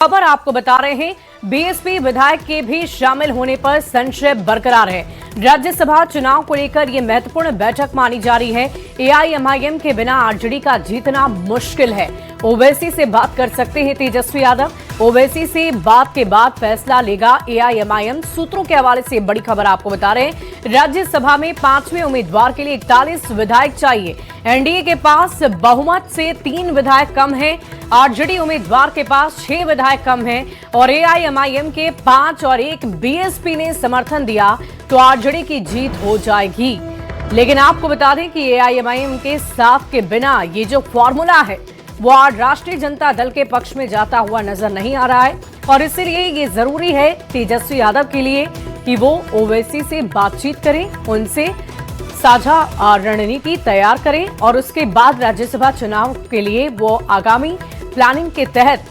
खबर आपको बता रहे हैं, बीएसपी विधायक के भी शामिल होने पर संशय बरकरार है। राज्यसभा चुनाव को लेकर यह महत्वपूर्ण बैठक मानी जा रही है। एआईएमआईएम के बिना आरजेडी का जीतना मुश्किल है। ओवैसी से बात कर सकते हैं तेजस्वी यादव। ओवैसी से बात के बाद फैसला लेगा एआईएमआईएम। सूत्रों के हवाले से बड़ी खबर आपको बता रहे हैं, राज्यसभा में 5वें उम्मीदवार के लिए 41 विधायक चाहिए। एनडीए के पास बहुमत से 3 विधायक कम हैं। आरजेडी उम्मीदवार के पास 6 विधायक कम हैं और एआईएमआईएम के 5 और 1 बीएसपी ने समर्थन दिया तो आरजेडी की जीत हो जाएगी। लेकिन आपको बता दें कि एआईएमआईएम के साथ के बिना ये जो फॉर्मूला है वो आज राष्ट्रीय जनता दल के पक्ष में जाता हुआ नजर नहीं आ रहा है और इसलिए ये जरूरी है तेजस्वी यादव के लिए कि वो ओवैसी से बातचीत करें, उनसे साझा रणनीति तैयार करें और उसके बाद राज्यसभा चुनाव के लिए वो आगामी प्लानिंग के तहत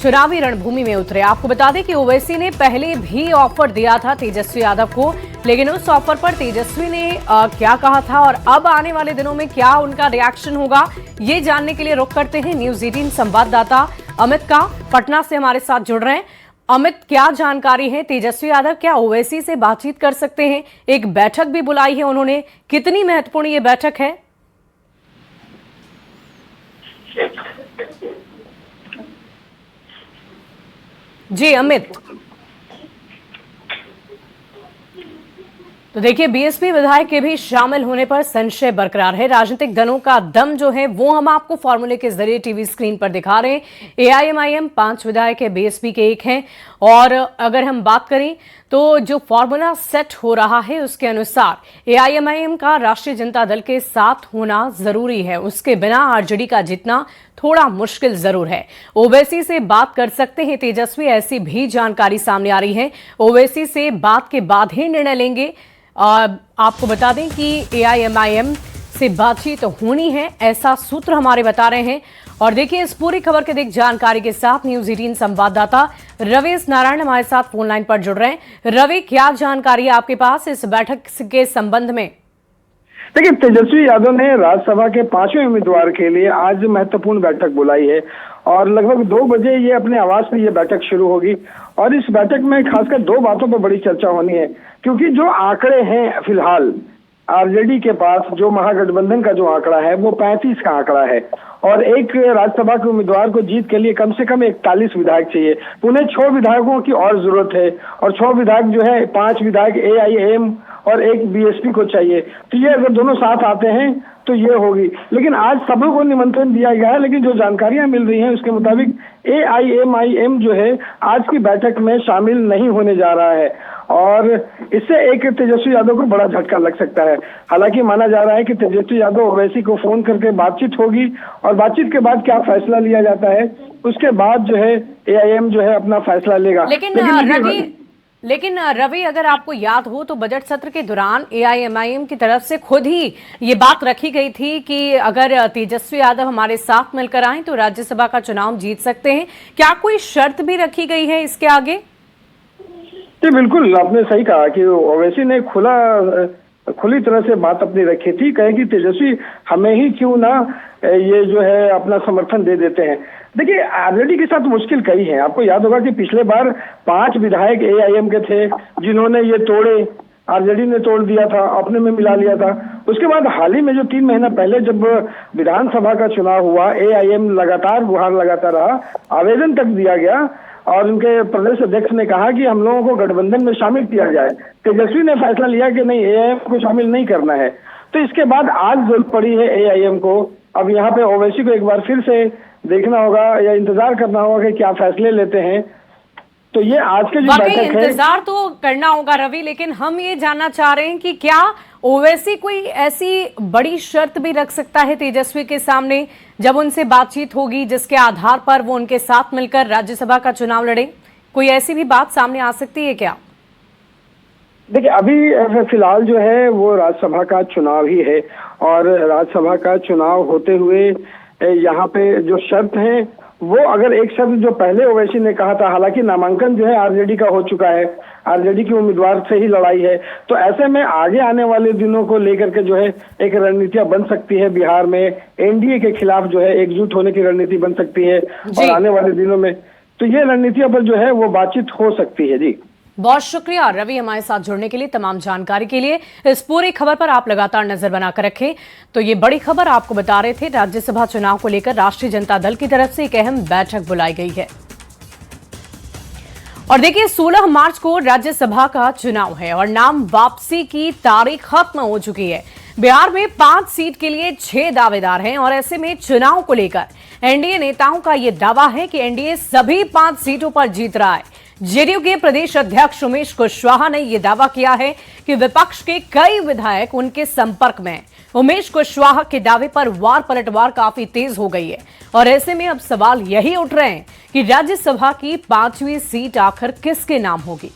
चुनावी रणभूमि में उतरे। आपको बता दें कि ओवैसी ने पहले भी ऑफर दिया था तेजस्वी यादव को, लेकिन उस ऑफर पर तेजस्वी ने क्या कहा था और अब आने वाले दिनों में क्या उनका रिएक्शन होगा, ये जानने के लिए रुख करते हैं न्यूज 18 संवाददाता अमित का। पटना से हमारे साथ जुड़ रहे हैं। अमित, क्या जानकारी है? तेजस्वी यादव क्या ओवैसी से बातचीत कर सकते हैं? एक बैठक भी बुलाई है उन्होंने, कितनी महत्वपूर्ण ये बैठक है? जी अमित, तो देखिए बीएसपी विधायक के भी शामिल होने पर संशय बरकरार है। राजनीतिक दलों का दम जो है वो हम आपको फॉर्मूले के जरिए टीवी स्क्रीन पर दिखा रहे हैं। एआईएमआईएम 5 विधायक है, बीएसपी के 1 हैं और अगर हम बात करें तो जो फॉर्मूला सेट हो रहा है उसके अनुसार एआईएमआईएम का राष्ट्रीय जनता दल के साथ होना जरूरी है। उसके बिना आरजेडी का जीतना थोड़ा मुश्किल जरूर है। ओवैसी से बात कर सकते हैं तेजस्वी, ऐसी भी जानकारी सामने आ रही है। ओवैसी से बात के बाद ही निर्णय लेंगे। आपको बता दें कि एआईएमआईएम से बातचीत होनी है, ऐसा सूत्र हमारे बता रहे हैं। और देखिए इस पूरी खबर के जानकारी के साथ न्यूज 18 संवाददाता रवीश नारायण हमारे साथ फोन लाइन पर जुड़ रहे हैं। रवि, क्या जानकारी है आपके पास इस बैठक के संबंध में? देखिए, तेजस्वी यादव ने राज्यसभा के 5वें उम्मीदवार के लिए आज महत्वपूर्ण बैठक बुलाई है और लगभग 2 बजे ये अपने आवास में ये बैठक शुरू होगी। और इस बैठक में खासकर 2 बातों पर बड़ी चर्चा होनी है, क्योंकि जो आंकड़े हैं फिलहाल आरजेडी के पास, जो महागठबंधन का जो आंकड़ा है वो 35 का आंकड़ा है और एक राज्यसभा के उम्मीदवार को जीत के लिए कम से कम 41 विधायक चाहिए। उन्हें 6 विधायकों की और जरूरत है और 6 विधायक जो है 5 विधायक एआईएम और 1 बीएसपी को चाहिए। तो ये अगर दोनों साथ आते हैं तो ये होगी। लेकिन आज सभी को निमंत्रण दिया गया है, लेकिन जो जानकारियां मिल रही हैं उसके मुताबिक एआईएमआईएम जो है आज की बैठक में शामिल नहीं होने जा रहा है और इससे एक तेजस्वी यादव को बड़ा झटका लग सकता है। हालांकि माना जा रहा है कि तेजस्वी यादव ओवैसी को फोन करके बातचीत होगी और बातचीत के बाद क्या फैसला लिया जाता है उसके बाद जो है एआईएम जो है अपना फैसला लेगा। लेकिन रवि, अगर आपको याद हो तो बजट सत्र के दौरान एआईएमआईएम की तरफ से खुद ही ये बात रखी गई थी कि अगर तेजस्वी यादव हमारे साथ मिलकर आए तो राज्यसभा का चुनाव जीत सकते हैं। क्या कोई शर्त भी रखी गई है इसके आगे? जी बिल्कुल, आपने सही कहा कि ओवैसी ने खुली तरह से बात अपनी रखी थी, कहे कि तेजस्वी हमें ही क्यों ना ये जो है अपना समर्थन दे देते हैं। देखिए, आरजेडी के साथ मुश्किल कई है। आपको याद होगा कि पिछले बार 5 विधायक एआईएम के थे जिन्होंने ये तोड़े, आरजेडी ने तोड़ दिया था, अपने में मिला लिया था। उसके बाद हाल ही में जो 3 महीना पहले जब विधानसभा का चुनाव हुआ, एआईएम लगातार गुहार लगाता रहा, आवेदन तक दिया गया और उनके प्रदेश अध्यक्ष ने कहा कि हम लोगों को गठबंधन में शामिल किया जाए। तेजस्वी ने फैसला लिया कि नहीं, एआईएम को शामिल नहीं करना है। तो इसके बाद आज जरूरत पड़ी है एआईएम को। अब यहाँ पे ओवैसी को एक बार फिर से देखना होगा या इंतजार करना होगा कि क्या फैसले लेते हैं। तो ये आज के जो बैठक है, इंतजार तो करना होगा रवि, लेकिन हम ये जानना चाह रहे हैं कि क्या ओवैसी कोई ऐसी बड़ी शर्त भी रख सकता है तेजस्वी के सामने जब उनसे बातचीत होगी जिसके आधार पर वो उनके साथ मिलकर राज्यसभा का चुनाव लड़े? कोई ऐसी भी बात सामने आ सकती है क्या? देखिए, अभी फिलहाल जो है वो राज्यसभा का चुनाव ही है और राज्यसभा का चुनाव होते हुए यहाँ पे जो शर्त है वो, अगर एक शब्द जो पहले ओवैसी ने कहा था, हालांकि नामांकन जो है आरजेडी का हो चुका है, आरजेडी के उम्मीदवार से ही लड़ाई है, तो ऐसे में आगे आने वाले दिनों को लेकर के जो है एक रणनीतियां बन सकती है। बिहार में एनडीए के खिलाफ जो है एकजुट होने की रणनीति बन सकती है और आने वाले दिनों में तो ये रणनीतियों पर जो है वो बातचीत हो सकती है। जी, बहुत शुक्रिया रवि, हमारे साथ जुड़ने के लिए, तमाम जानकारी के लिए। इस पूरी खबर पर आप लगातार नजर बनाकर रखें। तो ये बड़ी खबर आपको बता रहे थे, राज्यसभा चुनाव को लेकर राष्ट्रीय जनता दल की तरफ से एक अहम बैठक बुलाई गई है। और देखिए, 16 मार्च को राज्यसभा का चुनाव है और नाम वापसी की तारीख खत्म हो चुकी है। बिहार में 5 सीट के लिए 6 दावेदार हैं और ऐसे में चुनाव को लेकर एनडीए नेताओं का यह दावा है कि एनडीए सभी 5 सीटों पर जीत रहा है। जेडीयू के प्रदेश अध्यक्ष उमेश कुशवाहा ने यह दावा किया है कि विपक्ष के कई विधायक उनके संपर्क में हैं। उमेश कुशवाहा के दावे पर वार पलटवार काफी तेज हो गई है और ऐसे में अब सवाल यही उठ रहे हैं कि राज्यसभा की 5वीं सीट आखिर किसके नाम होगी।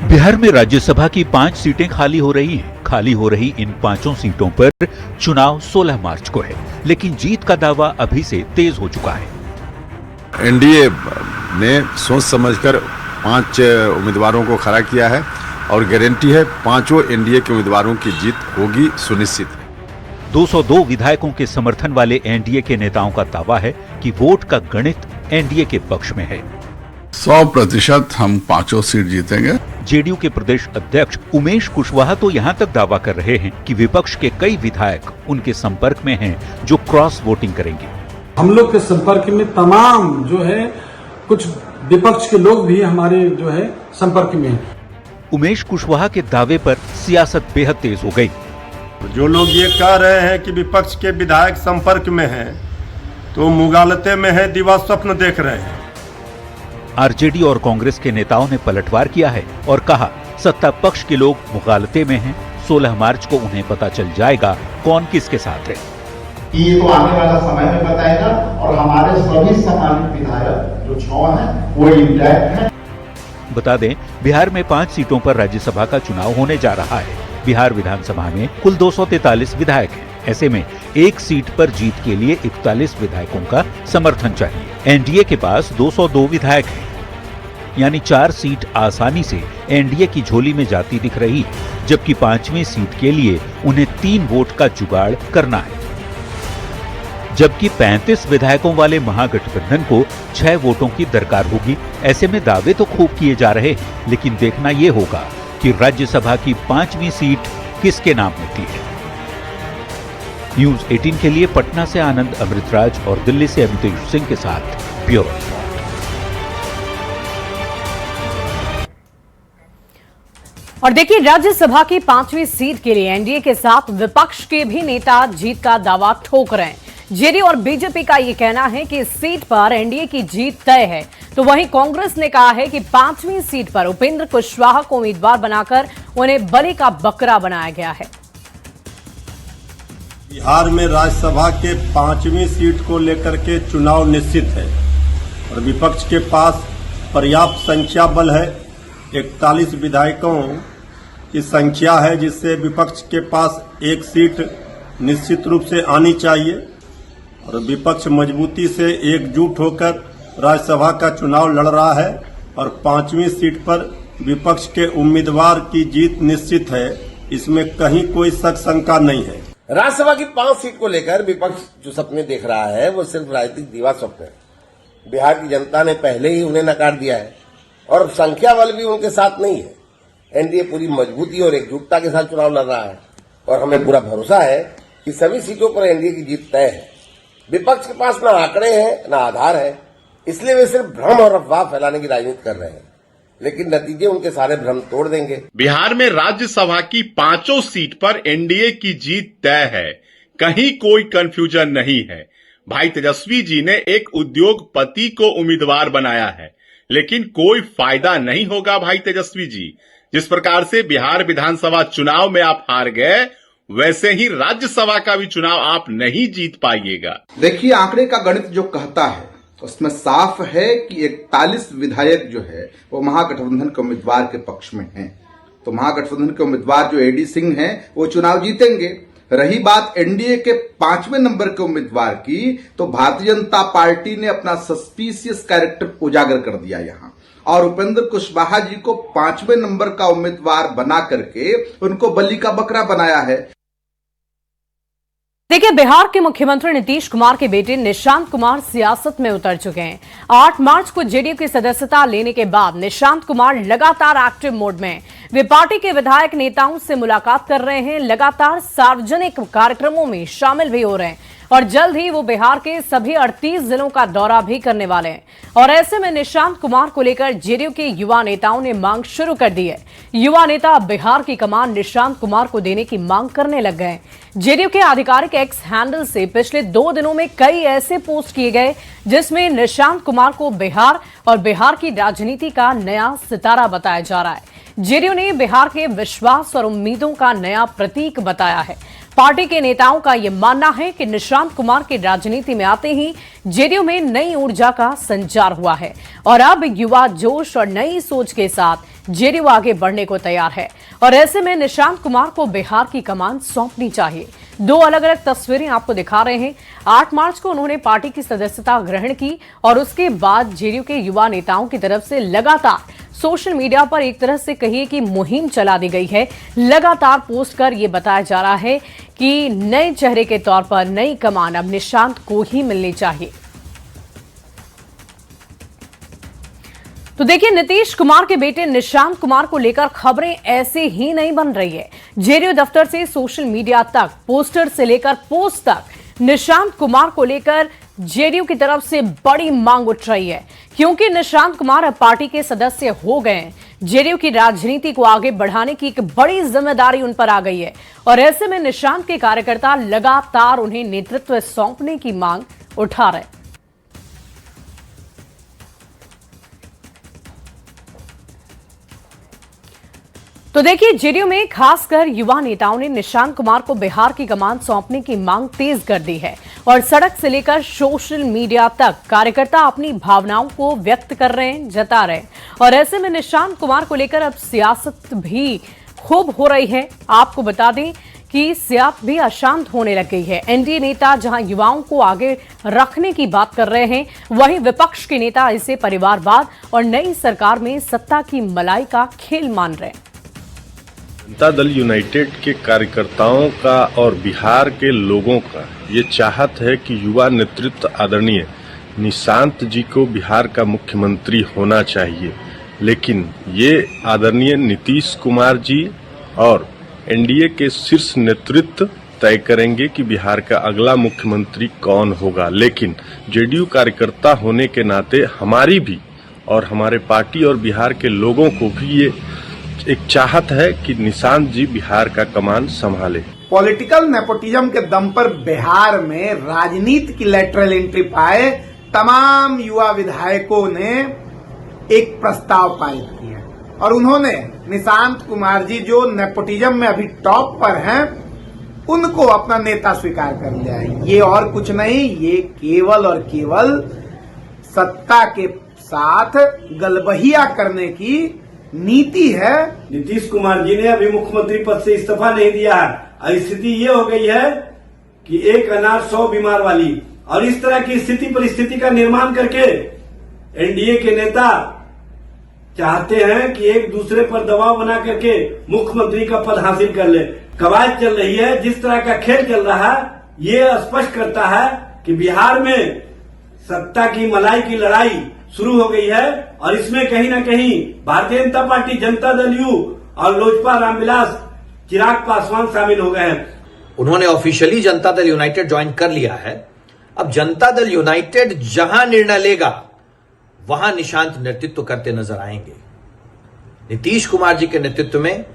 बिहार में राज्यसभा की 5 सीटें खाली हो रही हैं। खाली हो रही इन 5 सीटों पर चुनाव 16 मार्च को है, लेकिन जीत का दावा अभी से तेज हो चुका है। एनडीए ने सोच समझकर 5 उम्मीदवारों को खड़ा किया है और गारंटी है 5 एनडीए के उम्मीदवारों की जीत होगी सुनिश्चित। 202 विधायकों के समर्थन वाले एनडीए के नेताओं का दावा है कि वोट का गणित एनडीए के पक्ष में है। 100% हम 5 सीट जीतेंगे। जेडीयू के प्रदेश अध्यक्ष उमेश कुशवाहा तो यहां तक दावा कर रहे हैं कि विपक्ष के कई विधायक उनके संपर्क में हैं जो क्रॉस वोटिंग करेंगे। हम लोग के संपर्क में तमाम जो है कुछ विपक्ष के लोग भी हमारे जो है संपर्क में हैं। उमेश कुशवाहा के दावे पर सियासत बेहद तेज हो गई। जो लोग ये कह रहे हैं कि विपक्ष के विधायक संपर्क में हैं, तो मुगालते में है, दिवा स्वप्न देख रहे हैं। आरजेडी और कांग्रेस के नेताओं ने पलटवार किया है और कहा सत्ता पक्ष के लोग मुगालते में हैं। 16 मार्च को उन्हें पता चल जाएगा कौन किसके साथ है। ये तो आने वाला समय में बताएगा और हमारे सभी सम्मानित विधायक जो 6 हैं वो इंटैक्ट हैं। बता दें, बिहार में 5 सीटों पर राज्यसभा का चुनाव होने जा रहा है। बिहार विधानसभा में कुल 243 विधायक हैं। ऐसे में एक सीट पर जीत के लिए 41 विधायकों का समर्थन चाहिए। एनडीए के पास 202 विधायक हैं, यानी 4 सीट आसानी से एनडीए की झोली में जाती दिख रही है, जबकि 5वीं सीट के लिए उन्हें 3 वोट का जुगाड़ करना है। जबकि 35 विधायकों वाले महागठबंधन को 6 वोटों की दरकार होगी। ऐसे में दावे तो खूब किए जा रहे हैं, लेकिन देखना यह होगा कि राज्यसभा की 5वीं सीट किसके नाम होती है। न्यूज 18 के लिए पटना से आनंद अमृतराज और दिल्ली से अमितेश सिंह के साथ ब्यूरो रिपोर्ट। और देखिए, राज्यसभा की 5वीं सीट के लिए एनडीए के साथ विपक्ष के भी नेता जीत का दावा ठोक रहे हैं। जेडीयू और बीजेपी का यह कहना है कि इस सीट पर एनडीए की जीत तय है, तो वहीं कांग्रेस ने कहा है कि 5वीं सीट पर उपेंद्र कुशवाहा को उम्मीदवार बनाकर उन्हें बलि का बकरा बनाया गया है। बिहार में राज्यसभा के 5वीं सीट को लेकर के चुनाव निश्चित है और विपक्ष के पास पर्याप्त संख्या बल है। 41 विधायकों की संख्या है, जिससे विपक्ष के पास एक सीट निश्चित रूप से आनी चाहिए और विपक्ष मजबूती से एकजुट होकर राज्यसभा का चुनाव लड़ रहा है और 5वीं सीट पर विपक्ष के उम्मीदवार की जीत निश्चित है। इसमें कहीं कोई शक शंका नहीं है। राज्यसभा की 5 सीट को लेकर विपक्ष जो सपने देख रहा है वो सिर्फ राजनीतिक दीवा स्वप्न है। बिहार की जनता ने पहले ही उन्हें नकार दिया है और संख्या बल भी उनके साथ नहीं है। एनडीए पूरी मजबूती और एकजुटता के साथ चुनाव लड़ रहा है और हमें पूरा भरोसा है कि सभी सीटों पर एनडीए की जीत तय है। विपक्ष के पास न आंकड़े हैं न आधार है, इसलिए वे सिर्फ भ्रम और अफवाह फैलाने की राजनीति कर रहे हैं, लेकिन नतीजे उनके सारे भ्रम तोड़ देंगे। बिहार में राज्यसभा की 5 सीट पर एनडीए की जीत तय है, कहीं कोई कंफ्यूजन नहीं है। भाई तेजस्वी जी ने एक उद्योगपति को उम्मीदवार बनाया है, लेकिन कोई फायदा नहीं होगा भाई तेजस्वी जी। जिस प्रकार से बिहार विधानसभा चुनाव में आप हार गए, वैसे ही राज्यसभा का भी चुनाव आप नहीं जीत पाइएगा। देखिए, आंकड़े का गणित जो कहता है उसमें साफ है कि 41 विधायक जो है वो महागठबंधन के उम्मीदवार के पक्ष में हैं। तो महागठबंधन के उम्मीदवार जो एडी सिंह हैं वो चुनाव जीतेंगे। रही बात एनडीए के 5वें नंबर के उम्मीदवार की, तो भारतीय जनता पार्टी ने अपना सस्पिशियस कैरेक्टर उजागर कर दिया यहां और उपेंद्र कुशवाहा जी को 5वें नंबर का उम्मीदवार बना करके उनको बलि का बकरा बनाया है। देखिए, बिहार के मुख्यमंत्री नीतीश कुमार के बेटे निशांत कुमार सियासत में उतर चुके हैं। 8 मार्च को जेडीयू की सदस्यता लेने के बाद निशांत कुमार लगातार एक्टिव मोड में हैं। वे पार्टी के विधायक नेताओं से मुलाकात कर रहे हैं, लगातार सार्वजनिक कार्यक्रमों में शामिल भी हो रहे हैं और जल्द ही वो बिहार के सभी 38 जिलों का दौरा भी करने वाले हैं। और ऐसे में निशांत कुमार को लेकर जेडीयू के युवा नेताओं ने मांग शुरू कर दी है। युवा नेता बिहार की कमान निशांत कुमार को देने की मांग करने लग गए। जेडीयू के आधिकारिक एक्स हैंडल से पिछले 2 दिनों में कई ऐसे पोस्ट किए गए जिसमें निशांत कुमार को बिहार और बिहार की राजनीति का नया सितारा बताया जा रहा है। जेडीयू ने बिहार के विश्वास और उम्मीदों का नया प्रतीक बताया है। पार्टी के नेताओं का यह मानना है कि निशांत कुमार के राजनीति में आते ही जेडीयू में नई ऊर्जा का संचार हुआ है और अब युवा जोश और नई सोच के साथ जेडीयू आगे बढ़ने को तैयार है। और ऐसे में निशांत कुमार को बिहार की कमान सौंपनी चाहिए। 2 अलग अलग तस्वीरें आपको दिखा रहे हैं। 8 मार्च को उन्होंने पार्टी की सदस्यता ग्रहण की और उसके बाद जेडीयू के युवा नेताओं की तरफ से लगातार सोशल मीडिया पर एक तरह से कहिए कि मुहिम चला दी गई है। लगातार पोस्ट कर यह बताया जा रहा है कि नए चेहरे के तौर पर नई कमान अब निशांत को ही मिलनी चाहिए। तो देखिए, नीतीश कुमार के बेटे निशांत कुमार को लेकर खबरें ऐसे ही नहीं बन रही है। जेडीयू दफ्तर से सोशल मीडिया तक, पोस्टर से लेकर पोस्ट तक निशांत कुमार को लेकर जेडीयू की तरफ से बड़ी मांग उठ रही है, क्योंकि निशांत कुमार अब पार्टी के सदस्य हो गए हैं। जेडीयू की राजनीति को आगे बढ़ाने की एक बड़ी जिम्मेदारी उन पर आ गई है और ऐसे में निशांत के कार्यकर्ता लगातार उन्हें नेतृत्व सौंपने की मांग उठा रहे हैं। तो देखिए, जेडीयू में खासकर युवा नेताओं ने निशांत कुमार को बिहार की कमान सौंपने की मांग तेज कर दी है और सड़क से लेकर सोशल मीडिया तक कार्यकर्ता अपनी भावनाओं को व्यक्त कर रहे हैं, जता रहे हैं। और ऐसे में निशांत कुमार को लेकर अब सियासत भी खूब हो रही है। आपको बता दें कि सियासत भी अशांत होने लग गई है। एनडीए नेता जहां युवाओं को आगे रखने की बात कर रहे हैं, वहीं विपक्ष के नेता इसे परिवारवाद और नई सरकार में सत्ता की मलाई का खेल मान रहे हैं। जनता दल यूनाइटेड के कार्यकर्ताओं का और बिहार के लोगों का ये चाहत है कि युवा नेतृत्व आदरणीय निशांत जी को बिहार का मुख्यमंत्री होना चाहिए, लेकिन ये आदरणीय नीतीश कुमार जी और एनडीए के शीर्ष नेतृत्व तय करेंगे कि बिहार का अगला मुख्यमंत्री कौन होगा। लेकिन जेडीयू कार्यकर्ता होने के नाते हमारी भी और हमारे पार्टी और बिहार के लोगों को भी ये एक चाहत है कि निशांत जी बिहार का कमान संभाले। पॉलिटिकल नेपोटिज्म के दम पर बिहार में राजनीति की लेटरल एंट्री पाए तमाम युवा विधायकों ने एक प्रस्ताव पारित किया और उन्होंने निशांत कुमार जी जो नेपोटिज्म में अभी टॉप पर हैं, उनको अपना नेता स्वीकार कर लिया है। ये और कुछ नहीं, ये केवल और केवल सत्ता के साथ गलबहिया करने की नीति है। नीतीश कुमार जी ने अभी मुख्यमंत्री पद से इस्तीफा नहीं दिया है। स्थिति ये हो गई है कि एक अनार 100 बीमार वाली, और इस तरह की स्थिति परिस्थिति का निर्माण करके एनडीए के नेता चाहते हैं कि एक दूसरे पर दबाव बना करके मुख्यमंत्री का पद हासिल कर ले। कवायद चल रही है, जिस तरह का खेल चल रहा है, ये स्पष्ट करता है कि बिहार में सत्ता की मलाई की लड़ाई शुरू हो गई है और इसमें कहीं ना कहीं भारतीय जनता पार्टी, जनता दल यू और लोजपा रामविलास चिराग पासवान शामिल हो गए हैं। उन्होंने officially Janata Dal United join कर लिया है। अब जनता दल यूनाइटेड जहां निर्णय लेगा वहां निशांत नेतृत्व करते नजर आएंगे। नीतीश कुमार जी के नेतृत्व में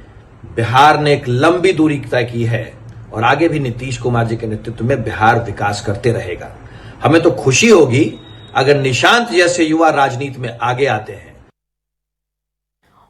बिहार ने एक लंबी दूरी तय की है और आगे भी नीतीश कुमार जी के नेतृत्व में बिहार विकास करते रहेगा। हमें तो खुशी होगी अगर निशांत जैसे युवा राजनीति में आगे आते हैं।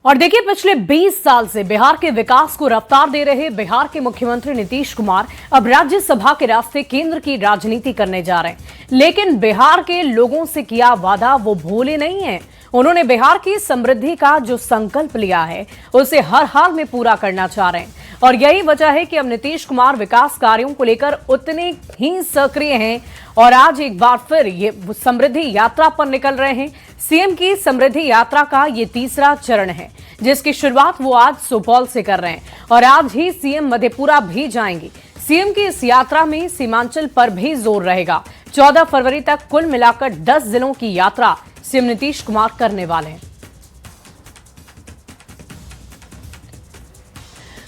और देखिए, पिछले 20 साल से बिहार के विकास को रफ्तार दे रहे बिहार के मुख्यमंत्री नीतीश कुमार अब राज्यसभा के रास्ते केंद्र की राजनीति करने जा रहे हैं, लेकिन बिहार के लोगों से किया वादा वो भूले नहीं है। उन्होंने बिहार की समृद्धि का जो संकल्प लिया है उसे हर हाल में पूरा करना चाह रहे हैं और यही वजह है कि अब नीतीश कुमार विकास कार्यों को लेकर उतने ही सक्रिय हैं और आज एक बार फिर ये समृद्धि यात्रा पर निकल रहे हैं। सीएम की समृद्धि यात्रा का ये तीसरा चरण है, जिसकी शुरुआत वो आज सुपौल से कर रहे हैं और आज ही सीएम मधेपुरा भी जाएंगे। सीएम की इस यात्रा में सीमांचल पर भी जोर रहेगा। 14 फरवरी तक कुल मिलाकर 10 जिलों की यात्रा सीएम नीतीश कुमार करने वाले हैं।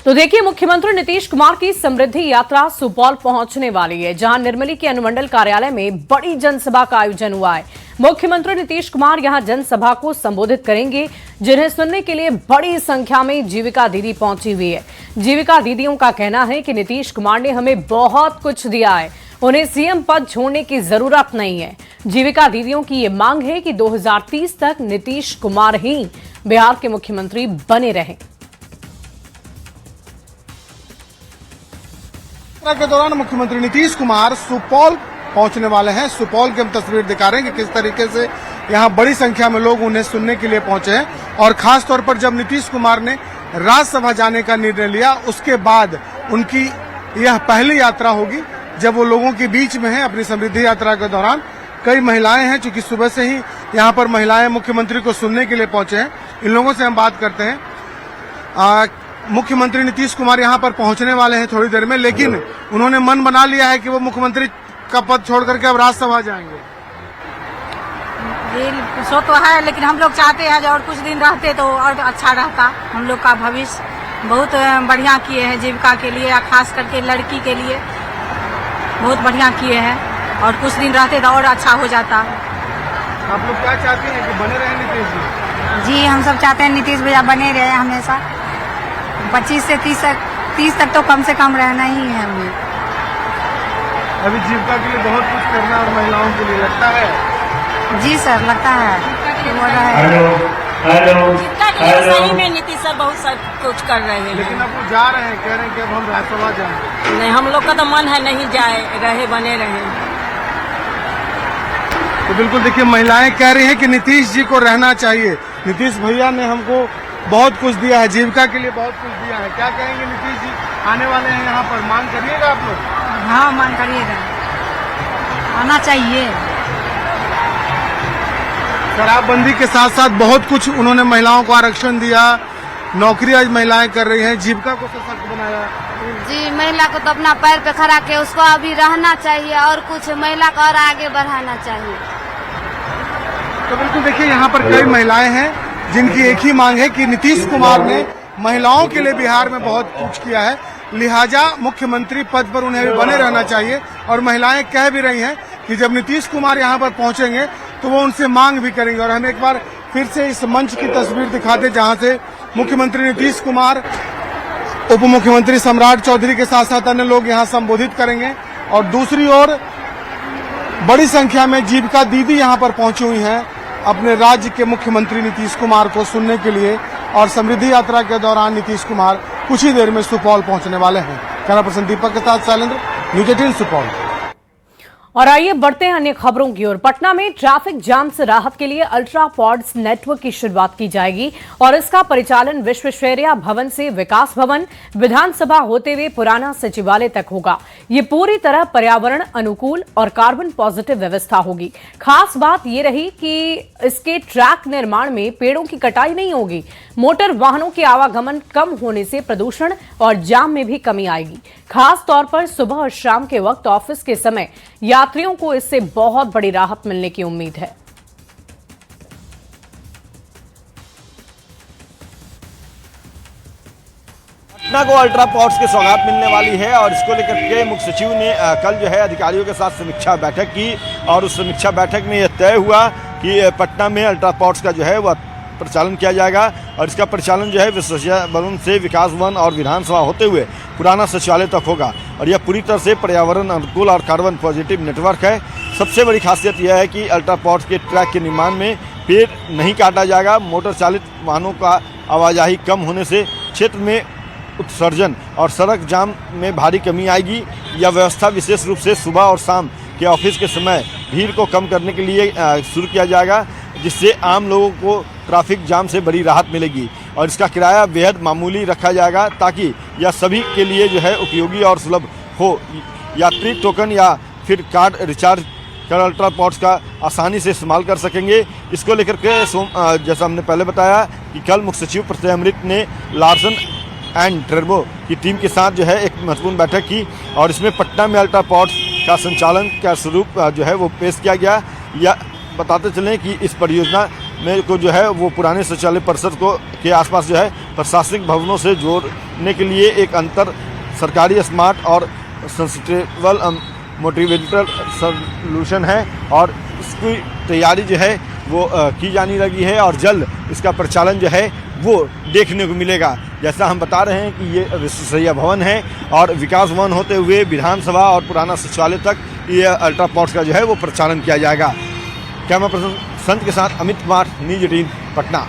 तो देखिए, मुख्यमंत्री नीतीश कुमार की समृद्धि यात्रा सुपौल पहुंचने वाली है, जहां निर्मली के अनुमंडल कार्यालय में बड़ी जनसभा का आयोजन हुआ है। मुख्यमंत्री नीतीश कुमार यहां जनसभा को संबोधित करेंगे, जिन्हें सुनने के लिए बड़ी संख्या में जीविका दीदी पहुंची हुई है। जीविका दीदियों का कहना है कि नीतीश कुमार ने हमें बहुत कुछ दिया है, उन्हें सीएम पद छोड़ने की जरूरत नहीं है। जीविका दीदियों की ये मांग है कि 2030 तक नीतीश कुमार ही बिहार के मुख्यमंत्री बने रहें। के दौरान मुख्यमंत्री नीतीश कुमार सुपौल पहुंचने वाले हैं। सुपौल की हम तस्वीर दिखा रहे हैं कि किस तरीके से यहां बड़ी संख्या में लोग उन्हें सुनने के लिए पहुंचे हैं। और खास तौर पर जब नीतीश कुमार ने राज्यसभा जाने का निर्णय लिया, उसके बाद उनकी यह पहली यात्रा होगी जब वो लोगों के बीच में है। अपनी समृद्धि यात्रा के दौरान कई महिलाएं हैं, चूंकि सुबह से ही यहाँ पर महिलाएं मुख्यमंत्री को सुनने के लिए पहुंचे हैं। इन लोगों से हम बात करते हैं। मुख्यमंत्री नीतीश कुमार यहाँ पर पहुंचने वाले हैं थोड़ी देर में, लेकिन उन्होंने मन बना लिया है कि वो मुख्यमंत्री का पद छोड़ करके अब राज्यसभा जाएंगे। ये सो तो है, लेकिन हम लोग चाहते हैं और कुछ दिन रहते तो और अच्छा रहता। हम लोग का भविष्य बहुत बढ़िया किए हैं, जीविका के लिए, खास करके लड़की के लिए बहुत बढ़िया किए हैं, और कुछ दिन रहते तो और अच्छा हो जाता। आप लोग क्या चाहते हैं कि बने रहे नीतीश जी? हम सब चाहते हैं नीतीश भैया बने रहे हमेशा। 25 से 30 तक तो कम से कम रहना ही है हमें। अभी जीविका के लिए बहुत कुछ करना और महिलाओं के लिए लगता है। जी सर, लगता है। जीविका के लिए सही में नीतीश सर बहुत सब कुछ कर रहे हैं। लेकिन अब वो जा रहे हैं, कह रहे हैं कि अब हम राज्यसभा जाएं। नहीं, हम लोग का तो मन है नहीं जाए, रहे बने रहे। तो बिल्कुल देखिए, महिलाएं कह रही हैं कि नीतीश जी को रहना चाहिए। नीतीश भैया ने हमको बहुत कुछ दिया है, जीविका के लिए बहुत कुछ दिया है। क्या कहेंगे नीतीश जी आने वाले हैं यहाँ पर, मांग करिएगा आप लोग? हाँ, मांग करिएगा, आना चाहिए। शराबबंदी के साथ साथ बहुत कुछ उन्होंने महिलाओं को आरक्षण दिया, नौकरी आज महिलाएं कर रही हैं, जीविका को सशक्त बनाया। जी, महिला को तो अपना पैर पे खड़ा के उसको अभी रहना चाहिए और कुछ महिला को और आगे बढ़ाना चाहिए। तो बिल्कुल देखिए, यहाँ पर कई महिलाएं हैं जिनकी एक ही मांग है कि नीतीश कुमार ने महिलाओं के लिए बिहार में बहुत कुछ किया है, लिहाजा मुख्यमंत्री पद पर उन्हें भी बने रहना चाहिए। और महिलाएं कह भी रही हैं कि जब नीतीश कुमार यहाँ पर पहुंचेंगे तो वो उनसे मांग भी करेंगे। और हम एक बार फिर से इस मंच की तस्वीर दिखाते जहां से मुख्यमंत्री नीतीश कुमार, उप मुख्यमंत्री सम्राट चौधरी के साथ साथ अन्य लोग यहाँ संबोधित करेंगे। और दूसरी ओर बड़ी संख्या में जीविका दीदी यहाँ पर पहुंची हुई हैं अपने राज्य के मुख्यमंत्री नीतीश कुमार को सुनने के लिए। और समृद्धि यात्रा के दौरान नीतीश कुमार कुछ ही देर में सुपौल पहुंचने वाले हैं। कैमरा पर्सन दीपक के साथ शैलेंद्र, न्यूज 18 सुपौल। और आइए बढ़ते हैं अन्य खबरों की ओर। पटना में ट्रैफिक जाम से राहत के लिए अल्ट्रा पॉड्स नेटवर्क की शुरुआत की जाएगी और इसका परिचालन विश्वेश्वरैया भवन से विकास भवन, विधानसभा होते हुए पुराना सचिवालय तक होगा। ये पूरी तरह पर्यावरण अनुकूल और कार्बन पॉजिटिव व्यवस्था होगी। खास बात ये रही कि इसके ट्रैक निर्माण में पेड़ों की कटाई नहीं होगी। मोटर वाहनों के आवागमन कम होने से प्रदूषण और जाम में भी कमी आएगी। खास तौर पर सुबह और शाम के वक्त ऑफिस के समय यात्रियों को इससे बहुत बड़ी राहत मिलने की उम्मीद है। पटना को अल्ट्रा पॉड्स की सौगात मिलने वाली है और इसको लेकर के मुख्य सचिव ने कल जो है अधिकारियों के साथ समीक्षा बैठक की और उस समीक्षा बैठक में यह तय हुआ कि पटना में अल्ट्रा पॉड्स का जो है वह प्रचालन किया जाएगा और इसका प्रचालन जो है विश्वेश्वरैया भवन से विकास भवन और विधानसभा होते हुए पुराना सचिवालय तक होगा। और यह पूरी तरह से पर्यावरण अनुकूल और कार्बन पॉजिटिव नेटवर्क है। सबसे बड़ी खासियत यह है कि अल्ट्रा पॉड्स के ट्रैक के निर्माण में पेड़ नहीं काटा जाएगा। मोटर चालित वाहनों का आवाजाही कम होने से क्षेत्र में उत्सर्जन और सड़क जाम में भारी कमी आएगी। यह व्यवस्था विशेष रूप से सुबह और शाम के ऑफिस के समय भीड़ को कम करने के लिए शुरू किया जाएगा, जिससे आम लोगों को ट्रैफिक जाम से बड़ी राहत मिलेगी। और इसका किराया बेहद मामूली रखा जाएगा ताकि यह सभी के लिए जो है उपयोगी और सुलभ हो। यात्री टोकन या फिर कार्ड रिचार्ज कर अल्ट्रा पॉड्स का आसानी से इस्तेमाल कर सकेंगे। इसको लेकर के जैसा हमने पहले बताया कि कल मुख्य सचिव प्रत्यय अमृत ने लार्सन एंड टर्बो की टीम के साथ जो है एक महत्वपूर्ण बैठक की और इसमें पटना में अल्ट्रा पॉड्स का संचालन का स्वरूप जो है वो पेश किया गया। या बताते चलें कि इस परियोजना में को जो है वो पुराने शौचालय परिसर को के आसपास जो है प्रशासनिक भवनों से जोड़ने के लिए एक अंतर सरकारी स्मार्ट और सेंसिटिव मोटिवेटर सोल्यूशन है और इसकी तैयारी जो है वो की जाने लगी है और जल्द इसका प्रचालन जो है वो देखने को मिलेगा। जैसा हम बता रहे हैं कि ये विश्वसनीय भवन है और विकास भवन होते हुए विधानसभा और पुराना सचिवालय तक ये अल्ट्रा पॉड्स का जो है वो प्रचालन किया जाएगा। कैमरा पर्सन संत के साथ अमित कुमार, न्यूज 18 पटना।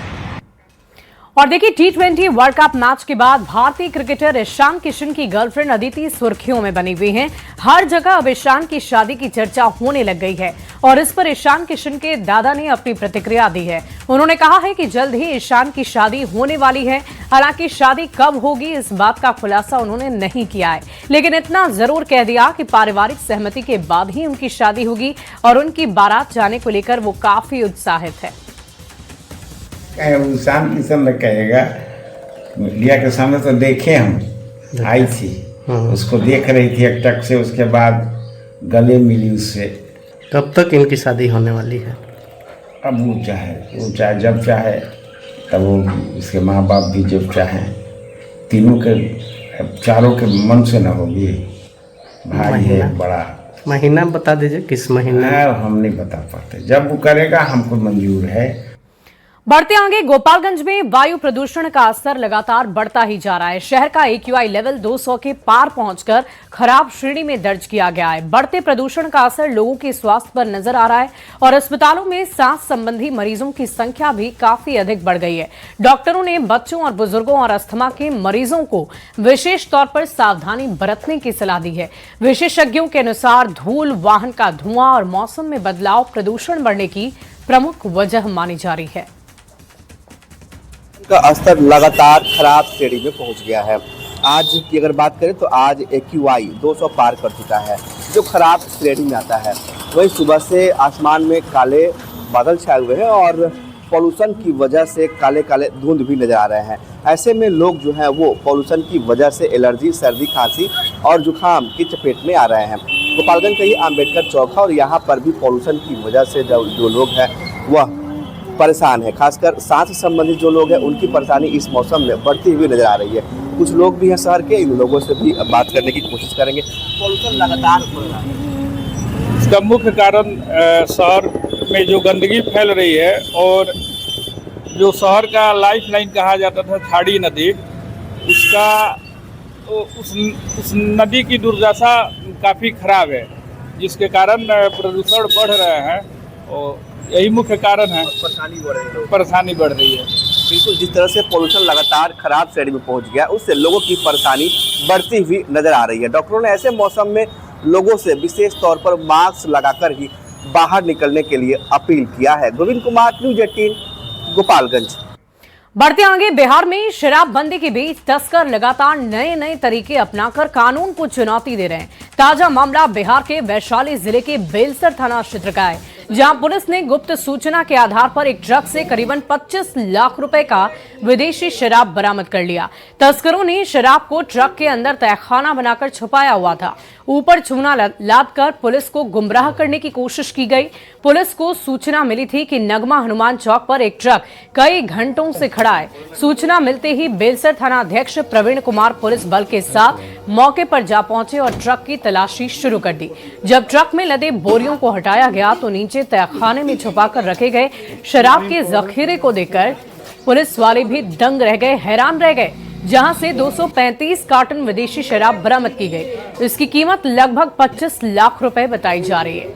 और देखिए T20 वर्ल्ड कप मैच के बाद भारतीय क्रिकेटर ईशान किशन की गर्लफ्रेंड अदिति सुर्खियों में बनी हुई हैं। हर जगह अब ईशान की शादी की चर्चा होने लग गई है और इस पर ईशान किशन के दादा ने अपनी प्रतिक्रिया दी है। उन्होंने कहा है कि जल्द ही ईशान की शादी होने वाली है। हालांकि शादी कब होगी इस बात का खुलासा उन्होंने नहीं किया है, लेकिन इतना जरूर कह दिया कि पारिवारिक सहमति के बाद ही उनकी शादी होगी और उनकी बारात जाने को लेकर वो काफी उत्साहित है। ईशान किशन कहेगा, मीडिया के सामने तो देखे हम, आई थी उसको देख रही थी एकटक से, उसके बाद गले मिली उससे। कब तक इनकी शादी होने वाली है? अब वो चाहे जब चाहे तब वो इसके माँ बाप भी जब चाहें, तीनों के चारों के मन से न होगी। भाई है बड़ा। महीना बता दीजिए किस महीना? हम नहीं बता पाते, जब वो करेगा हमको मंजूर है। बढ़ते आगे गोपालगंज में वायु प्रदूषण का असर लगातार बढ़ता ही जा रहा है। शहर का AQI लेवल 200 के पार पहुंचकर खराब श्रेणी में दर्ज किया गया है। बढ़ते प्रदूषण का असर लोगों के स्वास्थ्य पर नजर आ रहा है और अस्पतालों में सांस संबंधी मरीजों की संख्या भी काफी अधिक बढ़ गई है। डॉक्टरों ने बच्चों और बुजुर्गों और अस्थमा के मरीजों को विशेष तौर पर सावधानी बरतने की सलाह दी है। विशेषज्ञों के अनुसार धूल, वाहन का धुआं और मौसम में बदलाव प्रदूषण बढ़ने की प्रमुख वजह मानी जा रही है। का स्तर लगातार खराब श्रेणी में पहुंच गया है। आज की अगर बात करें तो आज AQI 200 पार कर चुका है, जो खराब श्रेणी में आता है। वही सुबह से आसमान में काले बादल छाए हुए हैं और पॉल्यूशन की वजह से काले काले धुंध भी नजर आ रहे हैं। ऐसे में लोग जो हैं वो पॉल्यूशन की वजह से एलर्जी, सर्दी, खांसी और जुकाम की चपेट में आ रहे हैं। गोपालगंज का ही अम्बेडकर चौक है और यहाँ पर भी पॉल्यूशन की वजह से जो लोग हैं वह परेशान है। खासकर सांस संबंधित जो लोग हैं उनकी परेशानी इस मौसम में बढ़ती हुई नजर आ रही है। कुछ लोग भी हैं शहर के, इन लोगों से भी बात करने की कोशिश करेंगे। पॉल्यूशन लगातार बढ़ रहा है, इसका मुख्य कारण शहर में जो गंदगी फैल रही है और जो शहर का लाइफ लाइन कहा जाता था थाड़ी नदी, उसका उस नदी की दुर्दशा काफ़ी खराब है, जिसके कारण प्रदूषण बढ़ रहे हैं और यही मुख्य कारण है। परेशानी बढ़ रही है। बिल्कुल, जिस तरह से पॉल्यूशन लगातार खराब श्रेणी में पहुंच गया, उससे लोगों की परेशानी बढ़ती हुई नजर आ रही है। डॉक्टरों ने ऐसे मौसम में लोगों से विशेष तौर पर मास्क लगाकर ही बाहर निकलने के लिए अपील किया है। गोविंद कुमार, न्यूज 18 गोपालगंज। बढ़ते आगे बिहार में शराबबंदी के बीच तस्कर लगातार नए नए तरीके अपनाकर कानून को चुनौती दे रहे हैं। ताजा मामला बिहार के वैशाली जिले के बेलसर थाना क्षेत्र का है, जहां पुलिस ने गुप्त सूचना के आधार पर एक ट्रक से करीबन 25 लाख रुपए का विदेशी शराब बरामद कर लिया। तस्करों ने शराब को ट्रक के अंदर तहखाना बनाकर छुपाया हुआ था। ऊपर चूना लादकर पुलिस को गुमराह करने की कोशिश की गई। पुलिस को सूचना मिली थी कि नगमा हनुमान चौक पर एक ट्रक कई घंटों से खड़ा है। सूचना मिलते ही बेलसर थाना अध्यक्ष प्रवीण कुमार पुलिस बल के साथ मौके पर जा पहुंचे और ट्रक की तलाशी शुरू कर दी। जब ट्रक में लदे बोरियों को हटाया गया तो नीचे तहखाने में छुपाकर रखे गए शराब के जखीरे को देखकर पुलिस वाले भी दंग रह गए, हैरान रह गए, जहां से 235 कार्टन विदेशी शराब बरामद की गई। इसकी कीमत लगभग 25 लाख रुपए बताई जा रही है।